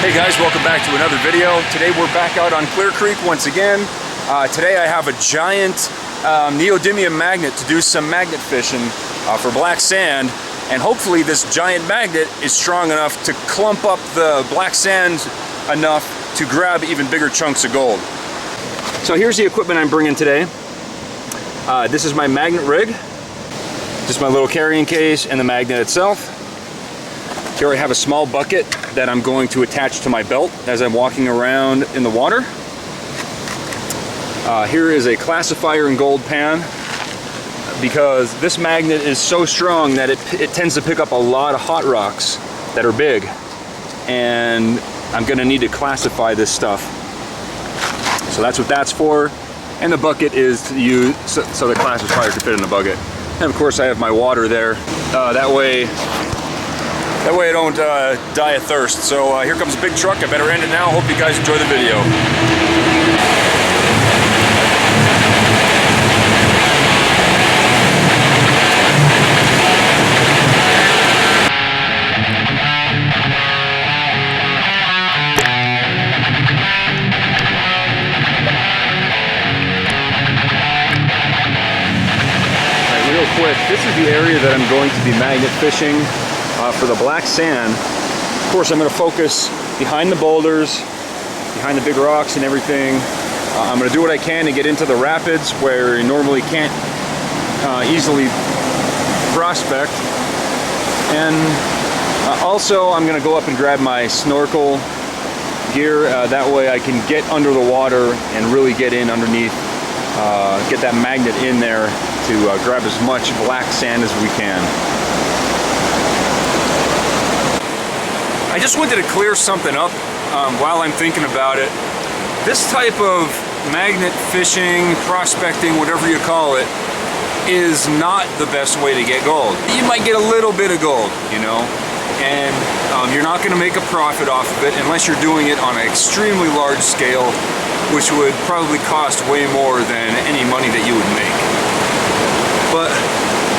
Hey guys, welcome back to another video. Today we're back out on Clear Creek once again. Today I have a giant neodymium magnet to do some magnet fishing for black sand, and hopefully this giant magnet is strong enough to clump up the black sand enough to grab even bigger chunks of gold. So here's the equipment I'm bringing today. This is my magnet rig, just my little carrying case and the magnet itself. Here I have a small bucket that I'm going to attach to my belt as I'm walking around in the water. Here is a classifier and gold pan, because this magnet is so strong that it tends to pick up a lot of hot rocks that are big, and I'm going to need to classify this stuff. So that's what that's for, and the bucket is to use so the classifier can fit in the bucket. And of course I have my water there. That way I don't die of thirst. So here comes a big truck. I better end it now. Hope you guys enjoy the video. All right, real quick, this is the area that I'm going to be magnet fishing for the black sand. Of course, I'm going to focus behind the boulders, behind the big rocks and everything. I'm going to do what I can to get into the rapids where you normally can't easily prospect. And also, I'm going to go up and grab my snorkel gear. That way I can get under the water and really get in underneath, get that magnet in there to grab as much black sand as we can. I just wanted to clear something up while I'm thinking about it. This type of magnet fishing, prospecting, whatever you call it, is not the best way to get gold. You might get a little bit of gold, you know, and you're not going to make a profit off of it unless you're doing it on an extremely large scale, which would probably cost way more than any money that you would make. But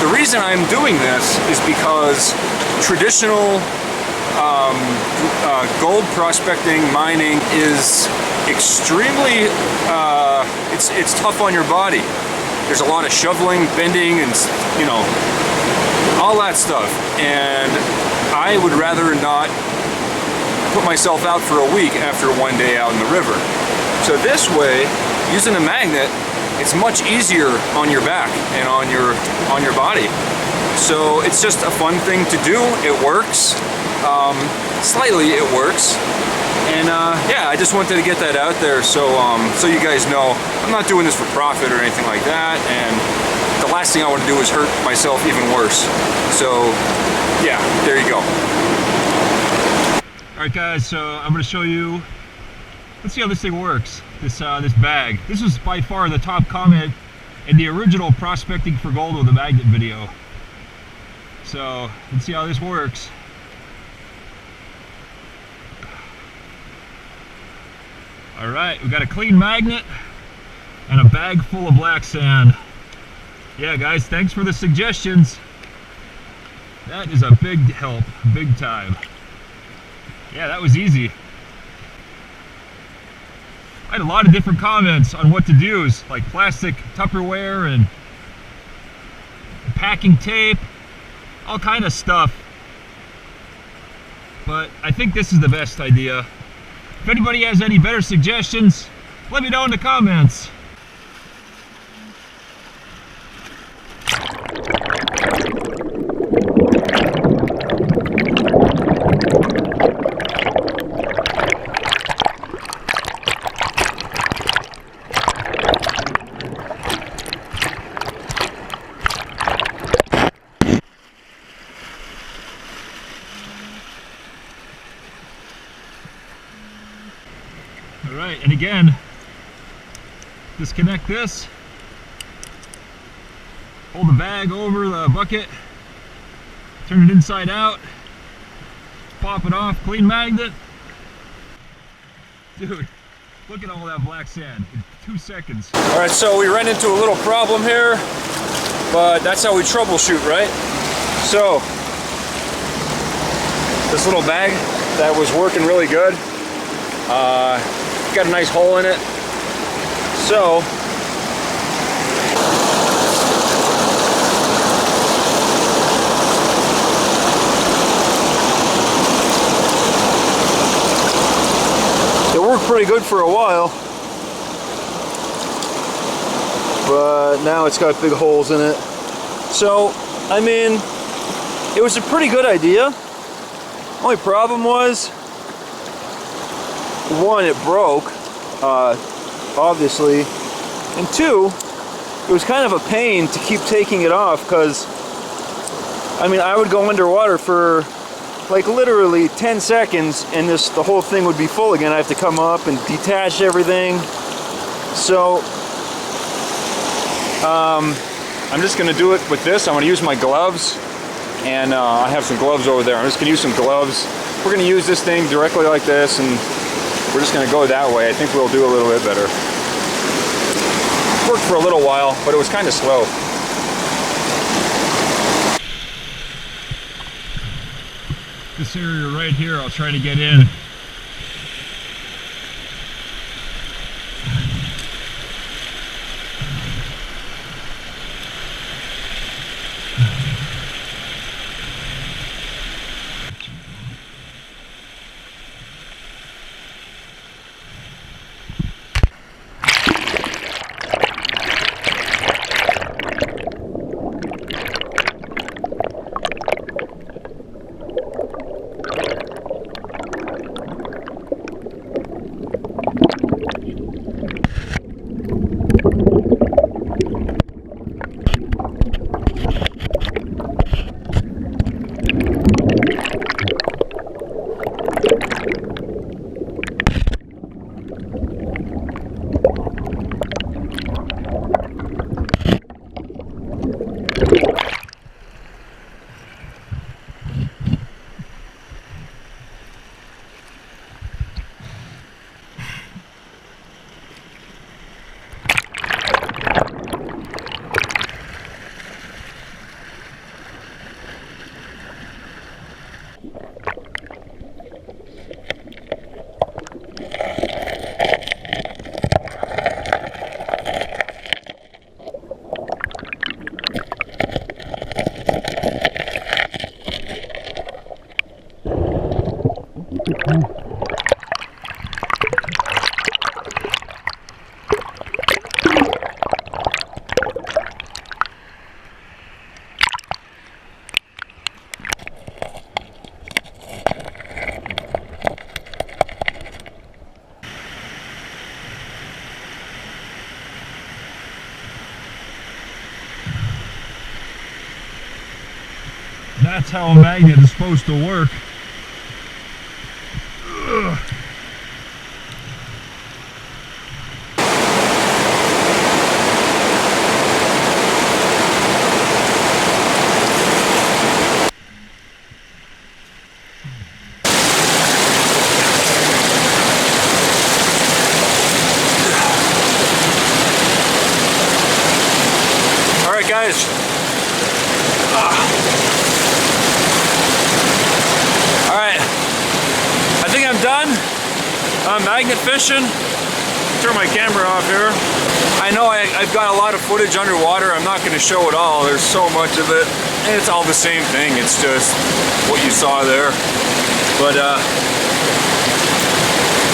the reason I'm doing this is because traditional gold prospecting, mining is extremely, it's tough on your body. There's a lot of shoveling, bending, and you know, all that stuff. And I would rather not put myself out for a week after one day out in the river. So this way, using a magnet, it's much easier on your back and on your body. So it's just a fun thing to do. It works. Slightly it works, and yeah, I just wanted to get that out there so you guys know I'm not doing this for profit or anything like that, and the last thing I want to do is hurt myself even worse. So yeah, there you go. Alright guys, so I'm going to show you, let's see how this thing works, this bag. This was by far the top comment in the original Prospecting for Gold with a Magnet video. So let's see how this works. Alright, we got a clean magnet and a bag full of black sand. Yeah guys, thanks for the suggestions. That is a big help, big time. Yeah, that was easy. I had a lot of different comments on what to do, like plastic Tupperware and packing tape, all kind of stuff. But I think this is the best idea. If anybody has any better suggestions, let me know in the comments. Alright, and again, disconnect this, hold the bag over the bucket, turn it inside out, pop it off, clean magnet. Dude, look at all that black sand in 2 seconds. Alright, so we ran into a little problem here, but that's how we troubleshoot, right? So, this little bag that was working really good, Got a nice hole in it. So it worked pretty good for a while, but now it's got big holes in it. So, I mean, it was a pretty good idea. Only problem was, one, it broke, obviously, and two, it was kind of a pain to keep taking it off, because, I mean, I would go underwater for like literally 10 seconds and the whole thing would be full again. I have to come up and detach everything. So, I'm just gonna do it with this. I'm gonna use my gloves, and I have some gloves over there. I'm just gonna use some gloves. We're gonna use this thing directly like this, and we're just gonna go that way. I think we'll do a little bit better. Worked for a little while, but it was kind of slow. This area right here, I'll try to get in. That's how a magnet is supposed to work. Ugh. All right, guys. Magnet fishing. Turn my camera off here. I know I've got a lot of footage underwater. I'm not going to show it all. There's so much of it. And it's all the same thing. It's just what you saw there. But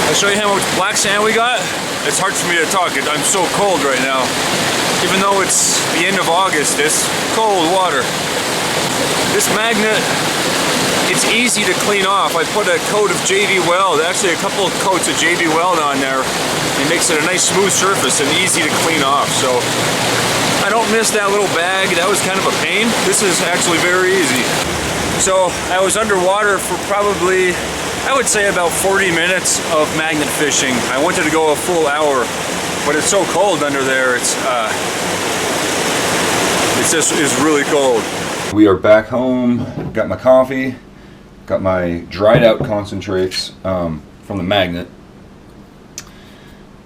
I'll show you how much black sand we got. It's hard for me to talk. I'm so cold right now. Even though it's the end of August, it's cold water. This magnet, it's easy to clean off. I put a coat of JV Weld, actually a couple of coats of JV Weld on there. It makes it a nice smooth surface and easy to clean off. So I don't miss that little bag. That was kind of a pain. This is actually very easy. So I was underwater for probably, I would say about 40 minutes of magnet fishing. I wanted to go a full hour, but it's so cold under there. It's really cold. We are back home. Got my coffee. Got my dried out concentrates from the magnet,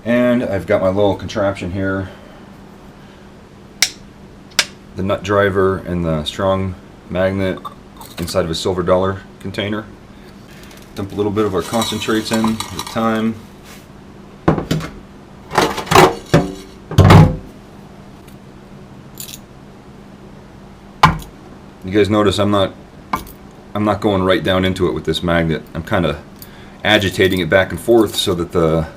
and I've got my little contraption here, the nut driver and the strong magnet inside of a silver dollar container. Dump a little bit of our concentrates in at a time. You guys notice I'm not going right down into it with this magnet. I'm kind of agitating it back and forth so that the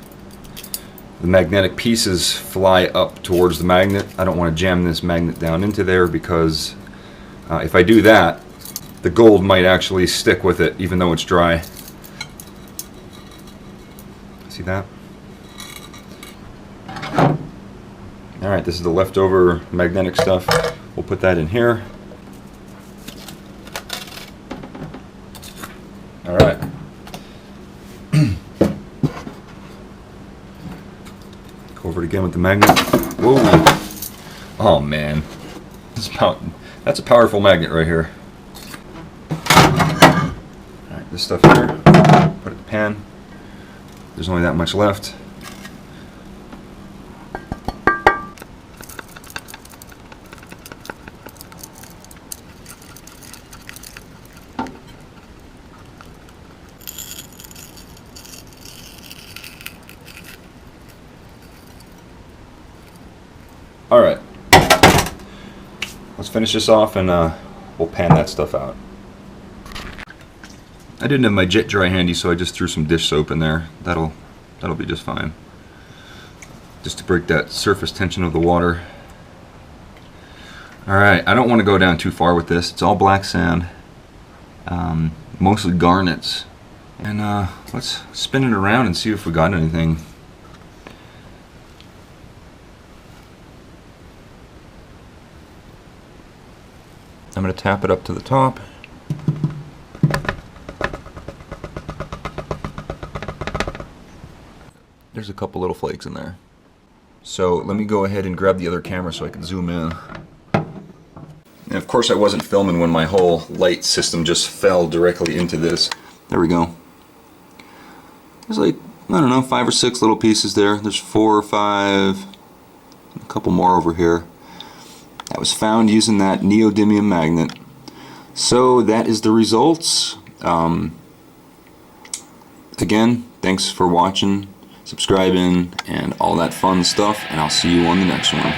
magnetic pieces fly up towards the magnet. I don't want to jam this magnet down into there because if I do that, the gold might actually stick with it even though it's dry. See that? Alright, this is the leftover magnetic stuff. We'll put that in here. Alright. Go over it again with the magnet. Whoa! Oh man. That's a powerful magnet right here. Alright, this stuff here. Put it in the pan. There's only that much left. Alright, let's finish this off and we'll pan that stuff out. I didn't have my jet dry handy, so I just threw some dish soap in there. That'll be just fine. Just to break that surface tension of the water. Alright, I don't want to go down too far with this. It's all black sand, mostly garnets. And let's spin it around and see if we got anything. I'm going to tap it up to the top. There's a couple little flakes in there. So let me go ahead and grab the other camera so I can zoom in. And of course I wasn't filming when my whole light system just fell directly into this. There we go. There's like, I don't know, 5 or 6 little pieces there. There's 4 or 5. A couple more over here. That was found using that neodymium magnet. So that is the results. Again, thanks for watching, subscribing, and all that fun stuff, and I'll see you on the next one.